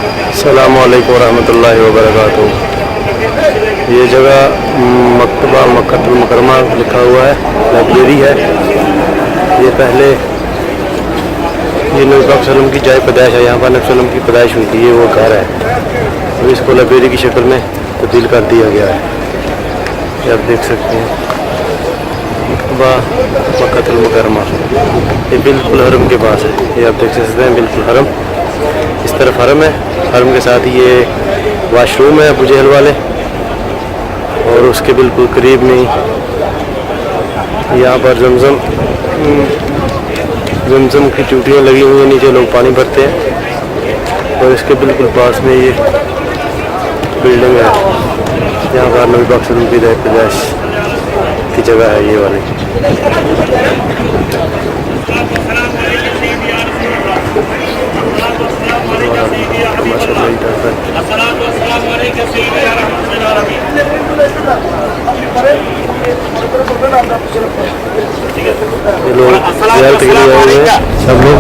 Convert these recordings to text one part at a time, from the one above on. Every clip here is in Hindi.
अस्सलामु अलैकुम रहमतुल्लाहि व बरकातुहू। ये जगह मकतबा मक्कतुल मुकरमा लिखा हुआ है, लाइब्रेरी है। ये पहले ये नबी पाक सल्लल्लाहु अलैहि वसल्लम की जाए पैदाइश है, यहाँ पर नबी सल्लल्लाहु अलैहि वसल्लम की पैदाइश हुई थी। ये वो घर है, तो इसको लाइब्रेरी की शक्ल में तब्दील कर दिया गया है। ये आप देख सकते हैं मकतबा मक्कतुल मुकरमा, ये बिल्कुल हरम के पास है। ये आप देख सकते हैं बिल्कुल हरम, इस तरफ हरम है, हरम के साथ ही ये वाशरूम है अबू जहल वाले, और उसके बिल्कुल करीब में ही यहाँ पर जमजम की टूटियाँ लगी हुई हैं, नीचे लोग पानी भरते हैं। और इसके बिल्कुल पास में ये बिल्डिंग है, यहाँ पर नबी पाक सल्लल्लाहु अलैहि वसल्लम की पैदाइश की जगह है ये वाली। ये लोग ज़ियारत के लिए आए हुए हैं सब लोग।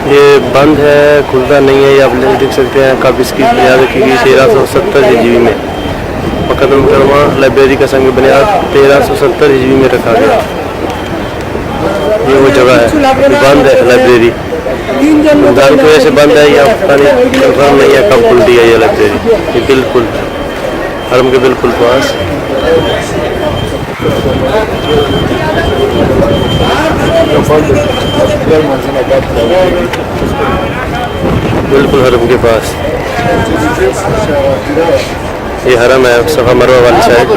ये बंद है, खुलता नहीं है। ये आप देख सकते हैं कब इसकी बुनियाद रखी गई 1370 ईस्वी में। मक्कतुल मुकरमा लाइब्रेरी का संग बुनियाद 1370 ईस्वी में रखा गया। ये वो जगह है, बंद है लाइब्रेरी, रमज़ान की वजह से बंद है या पता नहीं, कंफर्म नहीं है कब खुलती है ये लाइब्रेरी। ये बिल्कुल हरम के बिल्कुल पास बिल्कुल हरम के पास ये हरम है, सफ़ा मरवा वाली साइड।